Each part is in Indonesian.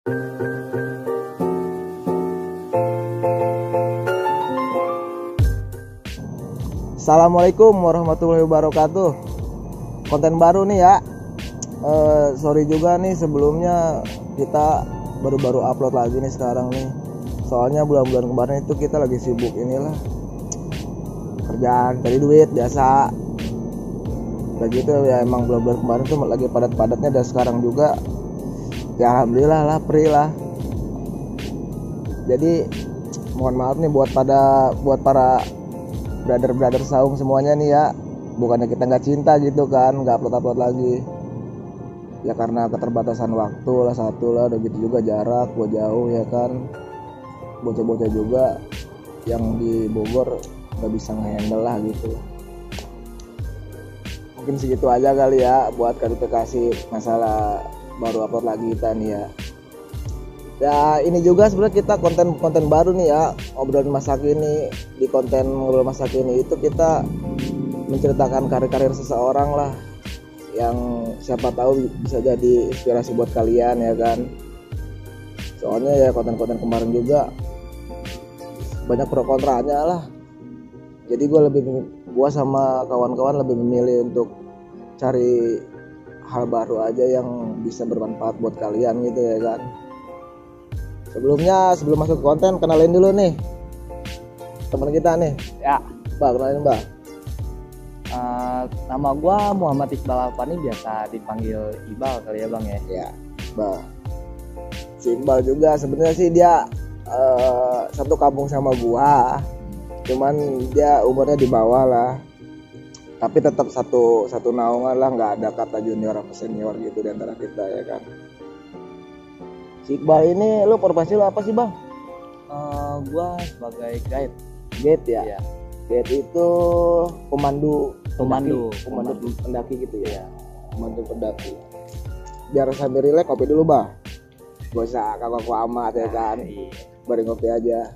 Assalamualaikum warahmatullahi wabarakatuh. Konten baru nih ya. Sorry juga nih sebelumnya kita baru upload lagi nih sekarang nih. Soalnya bulan-bulan kemarin itu kita lagi sibuk inilah kerjaan cari duit biasa. Kayak gitu ya, emang bulan-bulan kemarin tuh lagi padat-padatnya, dan sekarang juga ya alhamdulillah lah free lah. Jadi mohon maaf nih buat para brother saung semuanya nih ya. Bukannya kita nggak cinta gitu kan, nggak upload lagi ya, karena keterbatasan waktu lah satu lah, udah gitu juga jarak gua jauh ya kan, bocah-bocah juga yang di Bogor nggak bisa ngehandle lah gitu. Mungkin segitu aja kali ya buat klarifikasi masalah baru upload lagi kita nih ya. Ya ini juga sebenarnya kita konten baru nih ya, obrolan masa kini. Di konten ngobrol masa kini itu kita menceritakan karir seseorang lah, yang siapa tahu bisa jadi inspirasi buat kalian ya kan. Soalnya ya konten-konten kemarin juga banyak pro kontranya lah. Jadi gue sama kawan-kawan lebih memilih untuk cari hal baru aja yang bisa bermanfaat buat kalian gitu ya kan. Sebelum masuk ke konten, kenalin dulu nih teman kita nih ya. Mbak, kenalin Mbak. Nama gue Muhammad Iqbal Alfani, biasa dipanggil Iqbal kali ya Bang ya. Ya Mbak, si Iqbal juga sebenarnya sih dia satu kampung sama gua, cuman dia umurnya di bawah lah, tapi tetap satu naungan lah, nggak ada kata junior atau senior gitu di antara kita ya kan. Si Iqbal ini, lu profesi lu apa sih Bang? Gua sebagai guide. Guide ya? Iya. Guide itu pemandu pendaki gitu ya? Pemandu pendaki. Biar sambil relax, kopi dulu Bang. Gak usah kaku amat ya kan? Iya. Baru ngopi aja.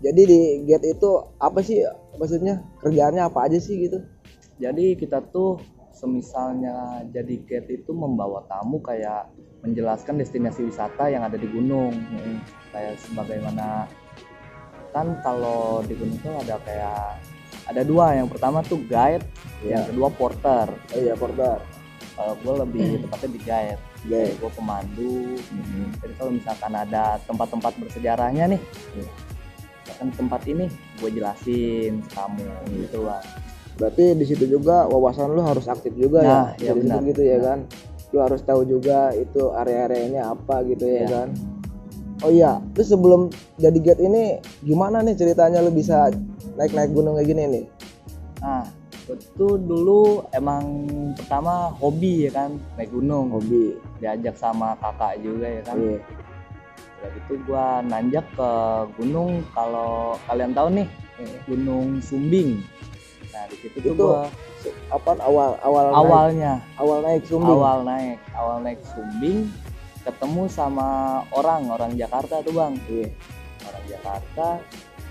Jadi di guide itu apa sih maksudnya? Kerjaannya apa aja sih gitu? Jadi kita tuh semisalnya jadi guide itu membawa tamu, kayak menjelaskan destinasi wisata yang ada di gunung. Kayak sebagaimana kan kalau di gunung tuh ada dua, yang pertama tuh guide, yang kedua porter. Iya porter. Kalau gue lebih tepatnya di guide. Gue pemandu. Jadi kalau misalkan ada tempat-tempat bersejarahnya nih, misalkan tempat ini gue jelasin ke tamu gitu Bang. Berarti di situ juga wawasan lu harus aktif juga ya benar gitu ya kan. Lu harus tahu juga itu area-areanya apa gitu ya kan. Oh iya, terus sebelum jadi guide ini gimana nih ceritanya lu bisa naik gunung kayak gini nih? Nah, itu dulu emang pertama hobi ya kan, naik gunung. Hobi. Diajak sama kakak juga ya kan. Iya. Udah gitu gua nanjak ke gunung, kalau kalian tahu nih, Gunung Sumbing. Nah di situ tuh gua awalnya naik Sumbing. Awal naik Sumbing ketemu sama orang Jakarta tuh Bang. Iya. Orang Jakarta,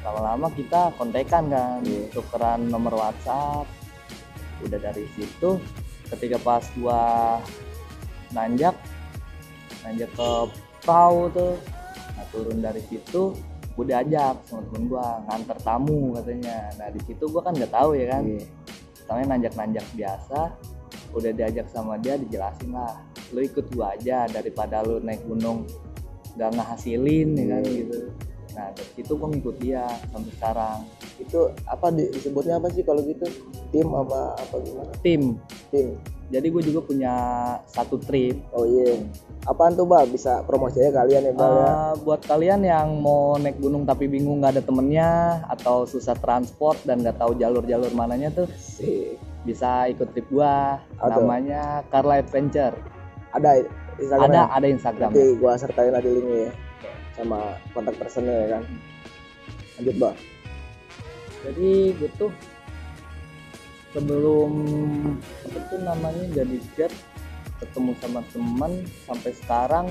lama-lama kita kontekan kan, tukeran nomor WhatsApp. Udah dari situ, ketika pas gua nanjak ke perahu tuh, nah turun dari situ gue diajak sama temen gue nganter tamu katanya. Nah di situ gue kan nggak tahu ya kan, namanya nanjak biasa. Udah diajak sama dia, dijelasin lah, lu ikut gue aja daripada lu naik gunung nggak ngehasilin ya kan gitu. Nah dari situ gue ngikut dia sampai sekarang. Itu apa disebutnya apa sih kalau gitu? Tim apa gimana? Tim. Jadi gue juga punya satu trip. Oh iya. Apaan tuh Bang? Bisa promosinya kalian ya Bang ya? Buat kalian yang mau naik gunung tapi bingung nggak ada temennya, atau susah transport dan nggak tahu jalur mananya tuh, bisa ikut trip gua. Namanya Carla Adventure. Ada Instagramnya? Ada Instagram. Nanti gua sertain lagi linknya ya, sama kontak personnya ya kan. Lanjut Bang. Jadi gue tuh sebelum itu namanya jadi guide, ketemu sama teman sampai sekarang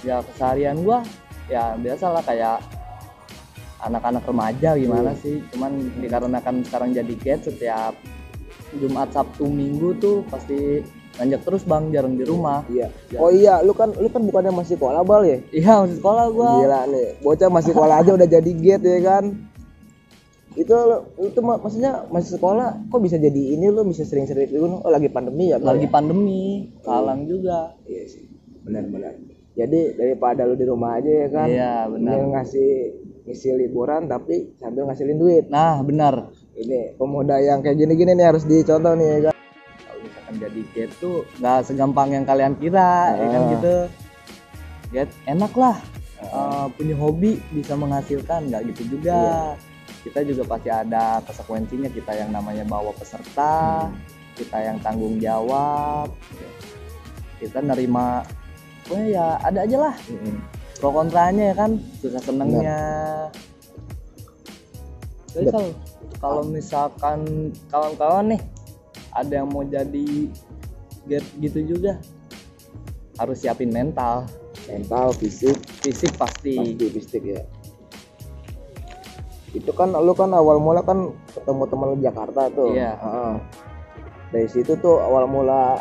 ya, keseharian gua ya biasalah kayak anak-anak remaja gimana sih. Cuman dikarenakan sekarang jadi guide, setiap Jumat Sabtu Minggu tuh pasti nanjak terus bang, jarang di rumah. Iya. Oh iya, lu kan bukannya masih sekolah Bal ya? Iya masih sekolah gua. Gila nih, bocah masih sekolah aja udah jadi gate ya kan. Itu maksudnya masih sekolah kok bisa jadi ini, lu bisa sering-sering di gunung. Oh lagi pandemi ya Bal? Lagi pandemi, kalang juga. Iya sih, benar. Jadi daripada lu di rumah aja ya kan. Iya benar. Ini ngisi liburan tapi sambil ngasilin duit. Nah benar. Ini pemuda yang kayak gini-gini nih harus dicontoh nih ya kan. Kalau misalkan jadi gate tuh nggak segampang yang kalian kira, ya kan gitu. Gate enak lah, punya hobi bisa menghasilkan, nggak gitu juga. Iya. Kita juga pasti ada konsekuensinya, kita yang namanya bawa peserta, kita yang tanggung jawab, kita nerima, pokoknya ya ada aja lah pro kontranya ya kan, susah senengnya. Jadi kalau misalkan kawan-kawan nih ada yang mau jadi gate gitu juga, harus siapin mental, fisik pasti fisik ya. Itu kan lu kan awal mula kan ketemu teman lu di Jakarta tuh. Iya. Dari situ tuh awal mula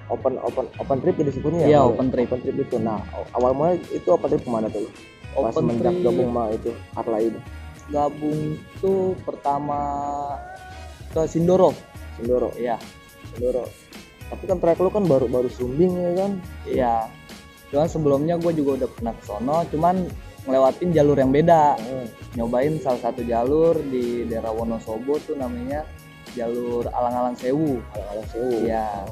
open trip disebutnya ya. Iya, open trip itu. Nah, awal mula itu open trip kemana tuh? Pas semenjak gabung sama itu Karla ini. Gabung tuh pertama ke Sindoro. Iya. Sindoro. Tapi kan trek lu kan baru Sumbing ya kan? Iya. Cuman sebelumnya gue juga udah pernah ke sono, cuman ngelewatin jalur yang beda. Nyobain salah satu jalur di daerah Wonosobo tuh namanya jalur Alang-Alang Sewu. Iya.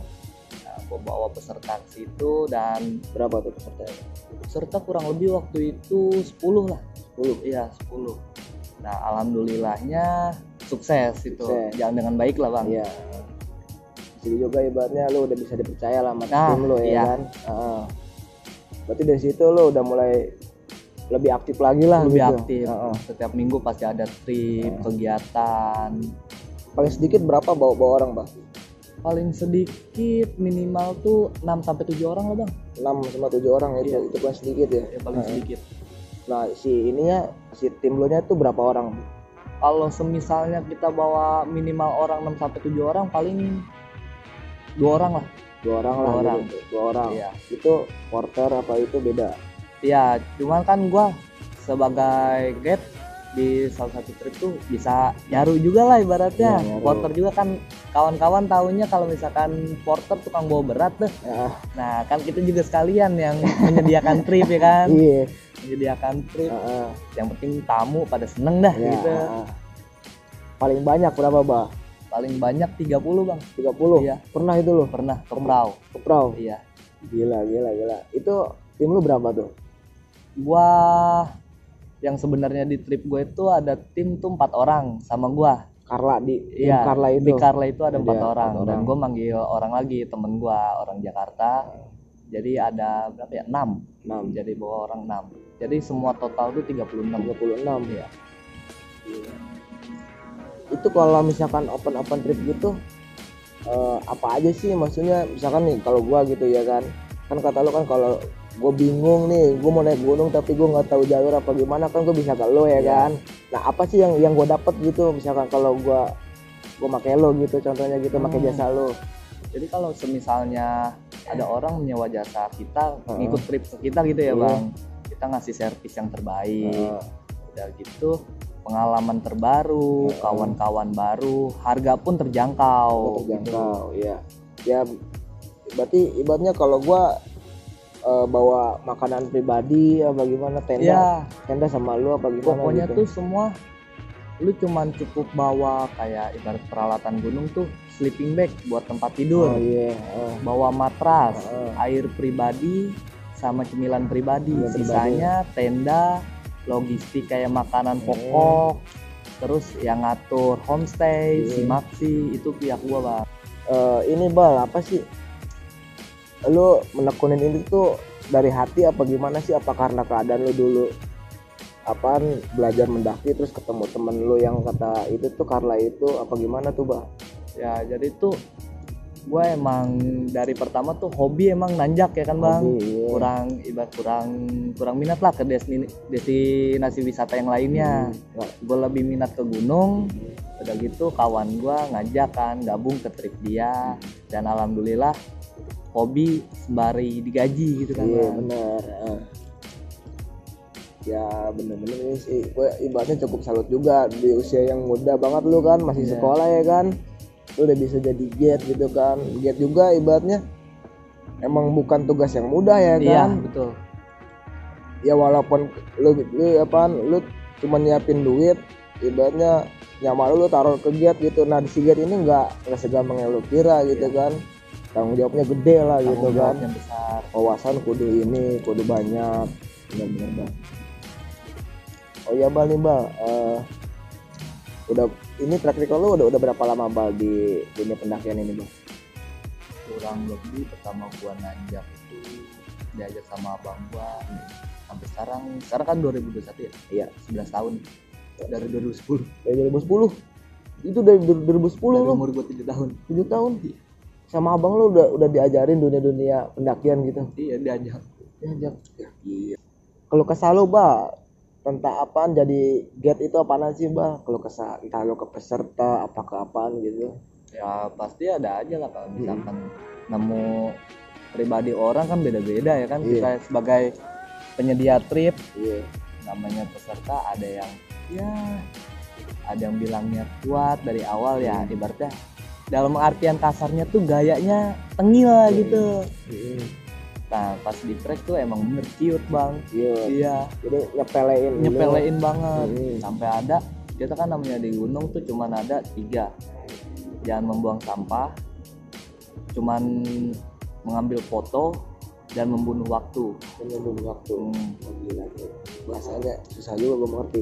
Nah, gue bawa peserta ke situ dan berapa tuh pesertanya? Peserta kurang lebih waktu itu 10 lah. 10. Iya, 10. Nah, alhamdulillahnya sukses itu. Jalan dengan baik lah, Bang. Iya. Jadi juga ibaratnya lu udah bisa dipercaya lah sama tim lu ya kan. Berarti dari situ lu udah mulai lebih aktif lagi lah. Lebih aktif. Setiap minggu pasti ada trip, kegiatan. Paling sedikit berapa bawa orang, Bang? Paling sedikit minimal tuh 6 sampai 7 orang lah, Bang. 6 sama 7 orang itu. Iya. Itu paling sedikit ya. Ya paling sedikit. Nah, si tim lu nya tuh berapa orang? Kalau semisalnya kita bawa minimal orang 6 sampai 7 orang, paling 2 orang lah. 2 orang lah. 2 orang. Gitu. 2 orang. Iya. Itu porter apa itu beda? Iya, cuman kan gua sebagai guide di salah satu trip tuh bisa nyaru juga lah ibaratnya. Ya, porter juga kan kawan-kawan tahunya kalau misalkan porter tukang bawa berat tuh. Ya. Nah, kan kita juga sekalian yang menyediakan trip ya kan. Iya. Menyediakan trip. Yang penting tamu pada seneng dah gitu. Paling banyak berapa, Bah? Paling banyak 30, Bang. 30? Iya. Pernah itu lo? Pernah, ke Prau. Iya. Gila. Itu tim lu berapa tuh? Gua yang sebenarnya di trip gue itu ada tim tuh 4 orang sama gua. Karla di iya, Karla itu. Di Karla itu ada 4 orang dan gua manggil orang lagi, temen gua orang Jakarta. Jadi ada berapa ya? 6. Jadi bawa orang 6. Jadi semua total tuh 36 ya. Iya. Itu kalau misalkan open trip gitu apa aja sih maksudnya? Misalkan nih kalau gua gitu ya kan kata lu kan kalau gue bingung nih, gue mau naik gunung tapi gue nggak tahu jalur apa gimana, kan gue bisa ke lo ya kan. Nah apa sih yang gue dapet gitu misalkan kalau gue pakai lo gitu, contohnya gitu pakai jasa lo. Jadi kalau semisalnya ada orang menyewa jasa kita ngikut trip kita gitu ya Bang, kita ngasih servis yang terbaik, udah gitu pengalaman terbaru, kawan-kawan baru, harga pun terjangkau. Gitu. Ya berarti ibaratnya kalau gue bawa makanan pribadi apa gimana, tenda sama lu apa gimana pokoknya gitu. Tuh semua lu cuman cukup bawa kayak ibarat peralatan gunung tuh sleeping bag buat tempat tidur, bawa matras, air pribadi sama cemilan pribadi, sisanya tenda, logistik kayak makanan pokok, terus yang ngatur homestay, simaksi itu pihak gua Bang. Ini Bal, apa sih lu menekunin ini tuh dari hati apa gimana sih? Apa karena keadaan lu dulu apaan belajar mendaki terus ketemu temen lu yang kata itu tuh Karla itu apa gimana tuh Bah? Ya jadi tuh gue emang dari pertama tuh hobi emang nanjak ya kan Bang. Kurang minat lah ke destinasi wisata yang lainnya. Gue lebih minat ke gunung. Udah gitu kawan gue ngajak kan gabung ke trip dia, dan alhamdulillah hobi sembari digaji gitu kan. Iya Bang. bener. Ya bener-bener ini sih gue ibaratnya cukup salut juga di usia yang muda banget lu kan masih Iya. sekolah ya kan, lu udah bisa jadi guide gitu kan. Guide juga ibaratnya emang bukan tugas yang mudah ya Iya kan. betul. Ya walaupun lu cuma nyiapin duit, ibaratnya nyawa lu taruh ke guide gitu. Nah di si guide ini nggak segampang yang lu kira gitu kan, tanggung jawabnya gede lah gitu Tanggung kan. jawabnya besar. Wawasan kudu ini kudu banyak, benar-benar Bang. Oh iya Bal nih Bal, udah ini track record lu udah berapa lama Bal di dunia pendakian ini Bal? Kurang lebih pertama gua nanjak itu diajak sama abang gua sampai sekarang kan 2021 ya. Iya 11 tahun dari 2010. dari 2010. Itu dari 2010 Dari lu umur gua 7 tahun. 7 tahun sama abang lu udah diajarin dunia pendakian gitu. Iya diajak. Diajak. Iya. Kalau kesal lu Bal tentang apaan jadi guide itu apaan sih Bal? Kalau kesal entah lu ke peserta apa ke apaan gitu. Ya pasti ada aja lah kalau misalkan nemu pribadi orang kan beda-beda ya kan. Iya. Kita sebagai penyedia trip, Iya. namanya peserta ada yang ya ada yang bilangnya kuat dari awal ya, ibaratnya dalam artian kasarnya tuh gayanya tengil lah gitu. Nah pas di trek tuh emang bener ciut bang. Iya. Jadi nyepelein Nyepelein banget. Hmm. Sampai ada kita kan namanya di gunung tuh cuman ada 3, jangan membuang sampah, cuman mengambil foto dan membunuh waktu. Menunggu waktu. Gila tuh. Bahasanya susah juga gue mengerti.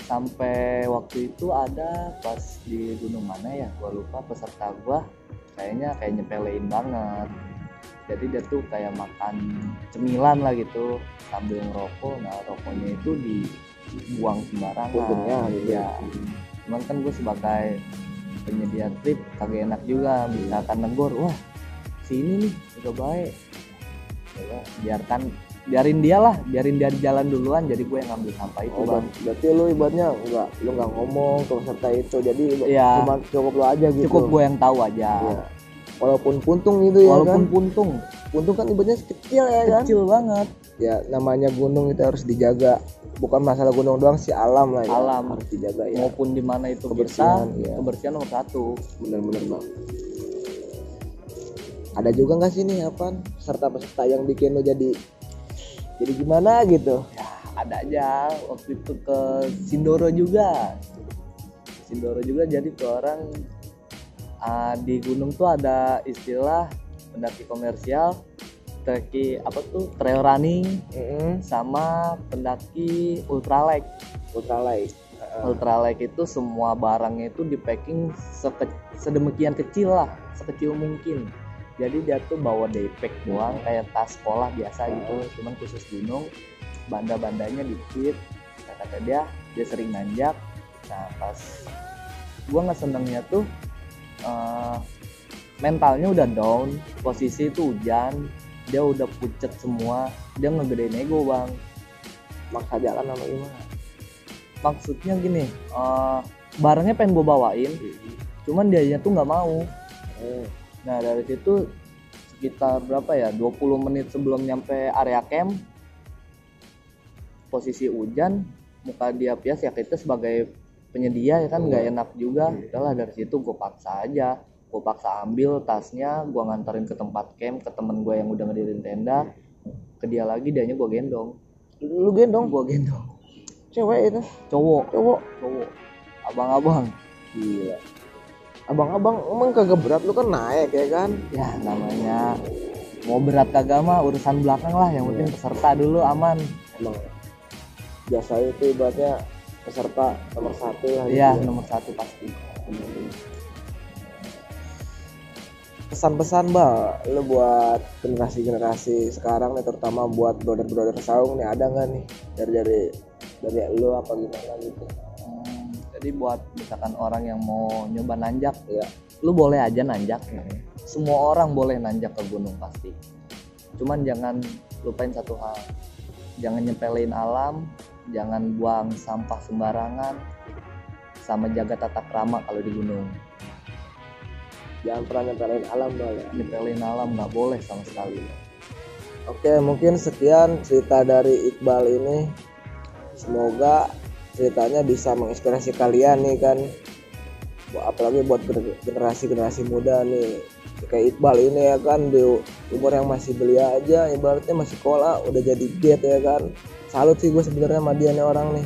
Sampai waktu itu ada pas di gunung mana ya gua lupa, peserta gua kayaknya kayak nyepelein banget. Jadi dia tuh kayak makan cemilan lah gitu sambil ngerokok. Nah rokoknya itu dibuang sembarangan. Untungnya gitu. Ya cuman kan gue sebagai penyedia trip kagak enak juga misalkan negor, wah sini nih udah baik, biarin dia jalan duluan, jadi gue yang ngambil sampah itu bang. Berarti lu ibaratnya lu nggak ngomong ke peserta itu, jadi Iya. cuma cukup lu aja gitu. Cukup gue yang tahu aja. Iya. Walaupun puntung gitu ya Walaupun kan. puntung Kan ibaratnya kecil ya kan. kecil banget. Ya namanya gunung itu harus dijaga. Bukan masalah gunung doang sih, alam lah ya. Alam. Harus dijaga ya. Maupun di mana itu Kebersihan, kita, iya. kebersihan nomor 1. Bener-bener bang. Ada juga nggak sih nih peserta yang bikin lo jadi gimana gitu? Ya ada aja. Waktu itu ke Sindoro juga jadi tuh orang di gunung tuh ada istilah pendaki komersial, trail running, sama pendaki ultralight. Ultralight itu semua barangnya itu di packing sedemikian kecil lah, sekecil mungkin. Jadi dia tuh bawa daypack doang kayak tas sekolah biasa gitu, cuman khusus gunung, bandanya dikit. Kata dia sering nanjak. Nah pas gua nggak senengnya tuh mentalnya udah down, posisi itu hujan, dia udah pucet semua, dia ngegedein ego bang. Maksa jalan sama gimana? Maksudnya gini, barangnya pengen gue bawain, cuman dianya tuh nggak mau. Nah dari situ sekitar berapa ya, 20 menit sebelum nyampe area camp, posisi hujan, muka dia pias ya, kita sebagai penyedia ya kan nggak enak juga. Udahlah dari situ gue paksa ambil tasnya, gue nganterin ke tempat camp ke temen gue yang udah ngedirin tenda, ke dia lagi, dianya gue gendong. Lu gendong? Gue gendong. Cewek itu? Cowok. Abang-abang. Gila. Abang-abang emang kagak berat, lu kan naik ya kan? Ya namanya mau berat kagak mah urusan belakang lah, yang penting peserta dulu aman. Emang biasa itu ibaratnya peserta nomor 1 lah. Iya gitu. nomor 1 pasti. Pesan-pesan Mbak, lu buat generasi sekarang nih, terutama buat brother saung nih, ada nggak nih dari lu apa gimana gitu? Jadi buat misalkan orang yang mau nyoba nanjak, ya lu boleh aja nanjak. Semua orang boleh nanjak ke gunung pasti. Cuman jangan lupain satu hal, jangan nyepelein alam, jangan buang sampah sembarangan, sama jaga tata krama kalau di gunung. Jangan pernah nyepelin alam Bal ya. Nyepelin alam nggak boleh sama sekali. Oke, mungkin sekian cerita dari Iqbal ini. Semoga ceritanya bisa menginspirasi kalian nih kan, apalagi buat generasi muda nih kayak Iqbal ini ya kan, di umur yang masih belia aja ibaratnya masih sekolah udah jadi get ya kan. Salut sih gue sebenarnya sama dia nih orang nih.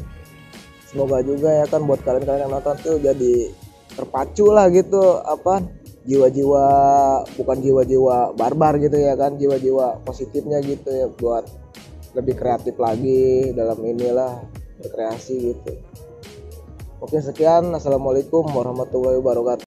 Semoga juga ya kan buat kalian yang nonton tuh jadi terpacu lah gitu, apa, jiwa-jiwa, bukan jiwa-jiwa barbar gitu ya kan, jiwa-jiwa positifnya gitu ya, buat lebih kreatif lagi dalam inilah berkreasi gitu. Oke, sekian. Assalamualaikum warahmatullahi wabarakatuh.